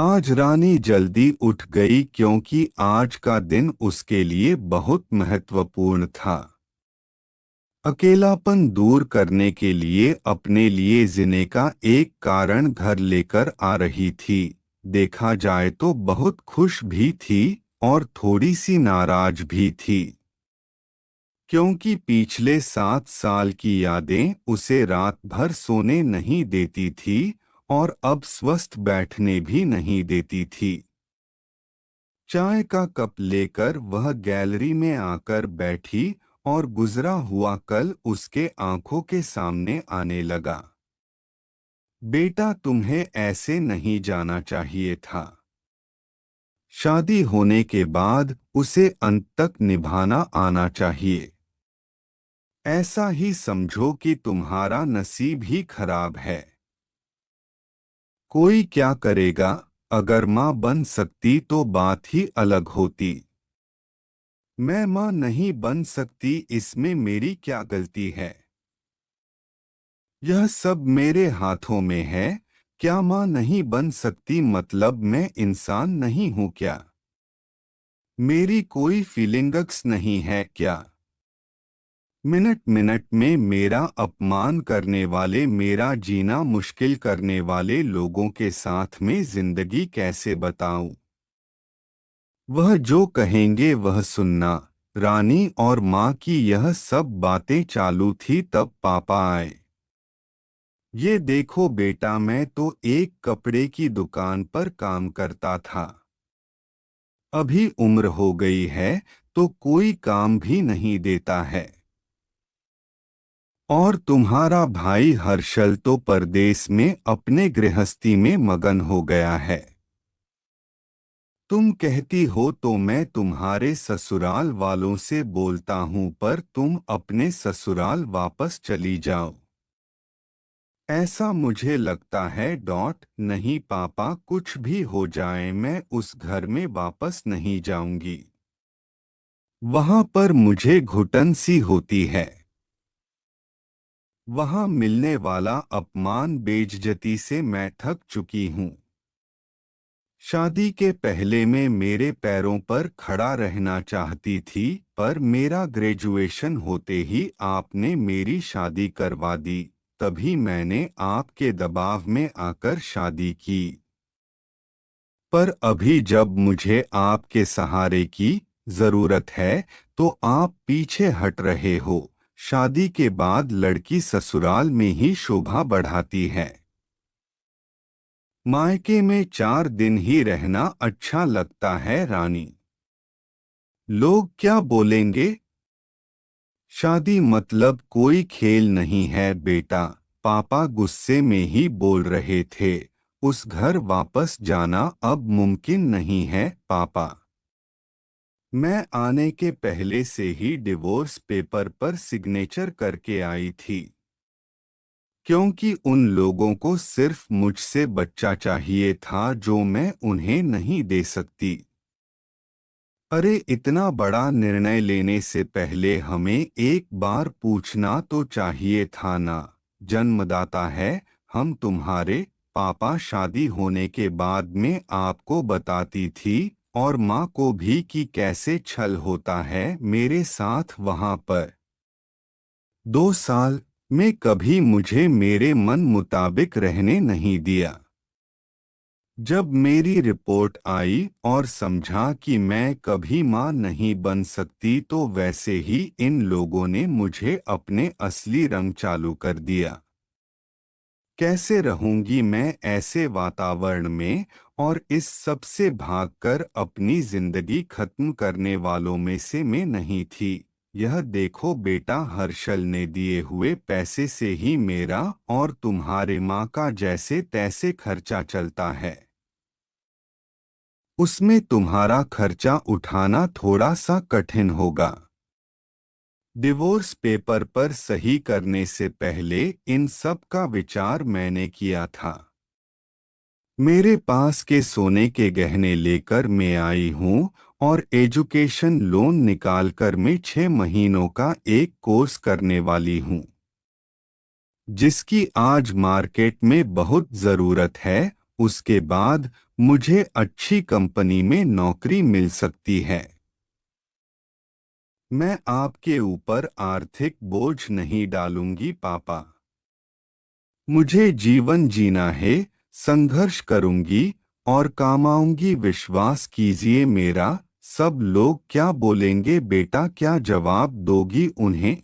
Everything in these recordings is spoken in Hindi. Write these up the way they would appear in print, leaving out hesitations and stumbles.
आज रानी जल्दी उठ गई क्योंकि आज का दिन उसके लिए बहुत महत्वपूर्ण था। अकेलापन दूर करने के लिए अपने लिए जीने का एक कारण घर लेकर आ रही थी। देखा जाए तो बहुत खुश भी थी और थोड़ी सी नाराज भी थी, क्योंकि पिछले 7 साल की यादें उसे रात भर सोने नहीं देती थी और अब स्वस्थ बैठने भी नहीं देती थी। चाय का कप लेकर वह गैलरी में आकर बैठी और गुजरा हुआ कल उसके आंखों के सामने आने लगा। बेटा, तुम्हें ऐसे नहीं जाना चाहिए था। शादी होने के बाद उसे अंत तक निभाना आना चाहिए। ऐसा ही समझो कि तुम्हारा नसीब ही खराब है। कोई क्या करेगा, अगर माँ बन सकती तो बात ही अलग होती। मैं माँ नहीं बन सकती, इसमें मेरी क्या गलती है? यह सब मेरे हाथों में है। क्या माँ नहीं बन सकती मतलब मैं इंसान नहीं हूँ क्या? मेरी कोई फीलिंग्स नहीं है क्या? मिनट मिनट में मेरा अपमान करने वाले, मेरा जीना मुश्किल करने वाले लोगों के साथ में जिंदगी कैसे बताऊं? वह जो कहेंगे वह सुनना। रानी और माँ की यह सब बातें चालू थी तब पापा आए। ये देखो बेटा, मैं तो एक कपड़े की दुकान पर काम करता था। अभी उम्र हो गई है तो कोई काम भी नहीं देता है। और तुम्हारा भाई हर्षल तो परदेश में अपने गृहस्थी में मगन हो गया है। तुम कहती हो तो मैं तुम्हारे ससुराल वालों से बोलता हूँ, पर तुम अपने ससुराल वापस चली जाओ। ऐसा मुझे लगता है। नहीं पापा, कुछ भी हो जाए मैं उस घर में वापस नहीं जाऊंगी। वहां पर मुझे घुटन सी होती है। वहां मिलने वाला अपमान, बेइज्जती से मैं थक चुकी हूँ। शादी के पहले मैं मेरे पैरों पर खड़ा रहना चाहती थी, पर मेरा ग्रेजुएशन होते ही आपने मेरी शादी करवा दी। तभी मैंने आपके दबाव में आकर शादी की। पर अभी जब मुझे आपके सहारे की जरूरत है तो आप पीछे हट रहे हो। शादी के बाद लड़की ससुराल में ही शोभा बढ़ाती है। मायके में 4 दिन ही रहना अच्छा लगता है रानी। लोग क्या बोलेंगे? शादी मतलब कोई खेल नहीं है बेटा। पापा गुस्से में ही बोल रहे थे। उस घर वापस जाना अब मुमकिन नहीं है पापा। मैं आने के पहले से ही डिवोर्स पेपर पर सिग्नेचर करके आई थी, क्योंकि उन लोगों को सिर्फ मुझसे बच्चा चाहिए था जो मैं उन्हें नहीं दे सकती। अरे, इतना बड़ा निर्णय लेने से पहले हमें एक बार पूछना तो चाहिए था ना। जन्मदाता है हम तुम्हारे। पापा शादी होने के बाद में आपको बताती थी और माँ को भी कि कैसे छल होता है मेरे साथ वहां पर। 2 साल में कभी मुझे मेरे मन मुताबिक रहने नहीं दिया। जब मेरी रिपोर्ट आई और समझा कि मैं कभी मां नहीं बन सकती, तो वैसे ही इन लोगों ने मुझे अपने असली रंग चालू कर दिया। कैसे रहूंगी मैं ऐसे वातावरण में? और इस सब से भागकर अपनी जिंदगी खत्म करने वालों में से मैं नहीं थी। यह देखो बेटा, हर्षल ने दिए हुए पैसे से ही मेरा और तुम्हारे माँ का जैसे तैसे खर्चा चलता है। उसमें तुम्हारा खर्चा उठाना थोड़ा सा कठिन होगा। डिवोर्स पेपर पर सही करने से पहले इन सब का विचार मैंने किया था। मेरे पास के सोने के गहने लेकर मैं आई हूँ और एजुकेशन लोन निकालकर मैं 6 महीनों का एक कोर्स करने वाली हूँ, जिसकी आज मार्केट में बहुत ज़रूरत है। उसके बाद मुझे अच्छी कंपनी में नौकरी मिल सकती है। मैं आपके ऊपर आर्थिक बोझ नहीं डालूंगी पापा। मुझे जीवन जीना है, संघर्ष करूंगी और कमाऊंगी। विश्वास कीजिए मेरा। सब लोग क्या बोलेंगे बेटा, क्या जवाब दोगी उन्हें?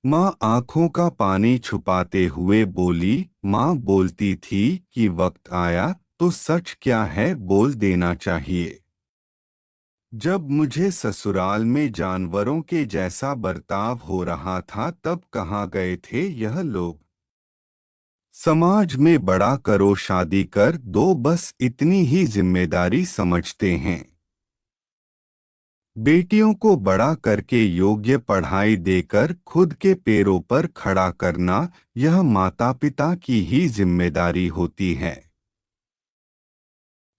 माँ आंखों का पानी छुपाते हुए बोली। माँ बोलती थी कि वक्त आया तो सच क्या है बोल देना चाहिए। जब मुझे ससुराल में जानवरों के जैसा बर्ताव हो रहा था तब कहाँ गए थे यह लोग? समाज में बड़ा करो, शादी कर दो, बस इतनी ही जिम्मेदारी समझते हैं। बेटियों को बड़ा करके योग्य पढ़ाई देकर खुद के पैरों पर खड़ा करना, यह माता पिता की ही जिम्मेदारी होती है,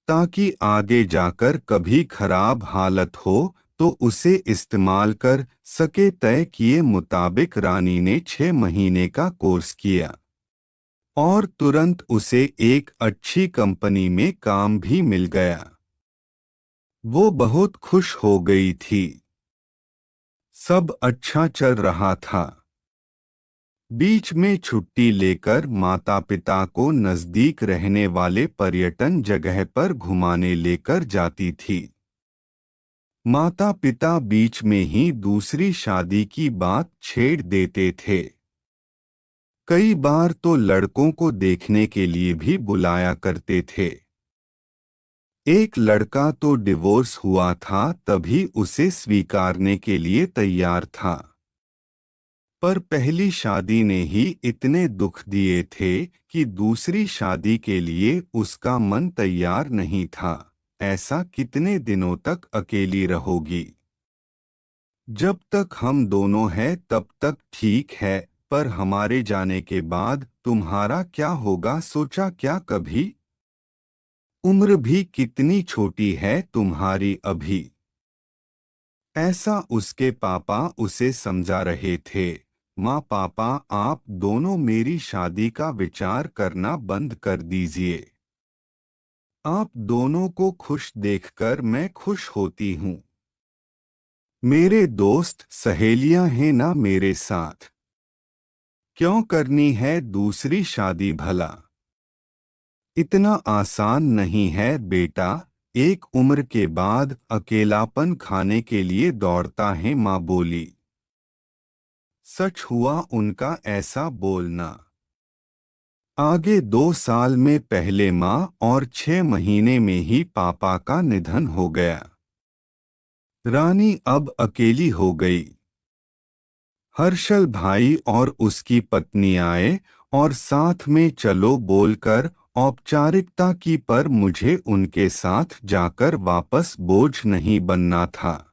ताकि आगे जाकर कभी खराब हालत हो तो उसे इस्तेमाल कर सके। तय किए मुताबिक रानी ने 6 महीने का कोर्स किया और तुरंत उसे एक अच्छी कंपनी में काम भी मिल गया। वो बहुत खुश हो गई थी। सब अच्छा चल रहा था। बीच में छुट्टी लेकर माता पिता को नजदीक रहने वाले पर्यटन जगह पर घुमाने लेकर जाती थी। माता पिता बीच में ही दूसरी शादी की बात छेड़ देते थे। कई बार तो लड़कों को देखने के लिए भी बुलाया करते थे। एक लड़का तो डिवोर्स हुआ था तभी उसे स्वीकारने के लिए तैयार था, पर पहली शादी ने ही इतने दुख दिए थे कि दूसरी शादी के लिए उसका मन तैयार नहीं था। ऐसा कितने दिनों तक अकेली रहोगी? जब तक हम दोनों हैं तब तक ठीक है, पर हमारे जाने के बाद तुम्हारा क्या होगा सोचा क्या कभी? उम्र भी कितनी छोटी है तुम्हारी अभी। ऐसा उसके पापा उसे समझा रहे थे। माँ पापा आप दोनों मेरी शादी का विचार करना बंद कर दीजिए। आप दोनों को खुश देखकर मैं खुश होती हूँ। मेरे दोस्त सहेलियां हैं ना मेरे साथ। क्यों करनी है दूसरी शादी भला? इतना आसान नहीं है बेटा। एक उम्र के बाद अकेलापन खाने के लिए दौड़ता है, माँ बोली। सच हुआ उनका ऐसा बोलना। आगे 2 साल में पहले माँ और 6 महीने में ही पापा का निधन हो गया। रानी अब अकेली हो गई। हर्षल भाई और उसकी पत्नी आए और साथ में चलो बोलकर औपचारिकता की, पर मुझे उनके साथ जाकर वापस बोझ नहीं बनना था।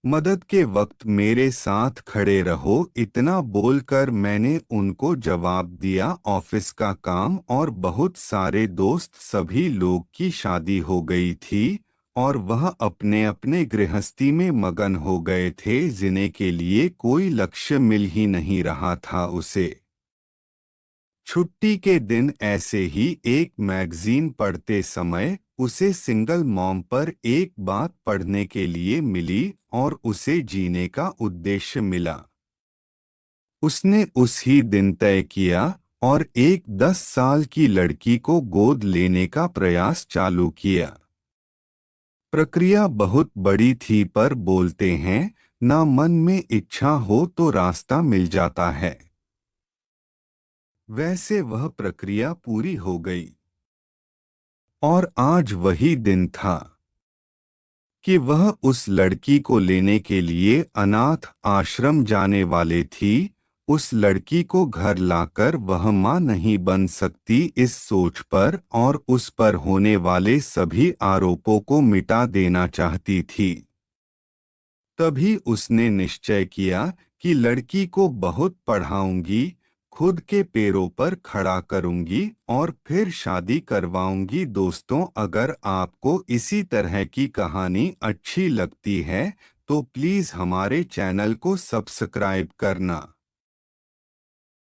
मदद के वक्त मेरे साथ खड़े रहो, इतना बोलकर मैंने उनको जवाब दिया। ऑफिस का काम और बहुत सारे दोस्त सभी लोग की शादी हो गई थी और वह अपने अपने गृहस्थी में मगन हो गए थे। जीने के लिए कोई लक्ष्य मिल ही नहीं रहा था उसे। छुट्टी के दिन ऐसे ही एक मैगजीन पढ़ते समय उसे सिंगल मॉम पर एक बात पढ़ने के लिए मिली और उसे जीने का उद्देश्य मिला। उसने उस ही दिन तय किया और एक 10 साल की लड़की को गोद लेने का प्रयास चालू किया। प्रक्रिया बहुत बड़ी थी, पर बोलते हैं ना, मन में इच्छा हो तो रास्ता मिल जाता है। वैसे वह प्रक्रिया पूरी हो गई और आज वही दिन था कि वह उस लड़की को लेने के लिए अनाथ आश्रम जाने वाले थी। उस लड़की को घर लाकर वह मां नहीं बन सकती, इस सोच पर और उस पर होने वाले सभी आरोपों को मिटा देना चाहती थी। तभी उसने निश्चय किया कि लड़की को बहुत पढ़ाऊंगी, खुद के पैरों पर खड़ा करूंगी और फिर शादी करवाऊंगी। दोस्तों, अगर आपको इसी तरह की कहानी अच्छी लगती है तो प्लीज़ हमारे चैनल को सब्सक्राइब करना।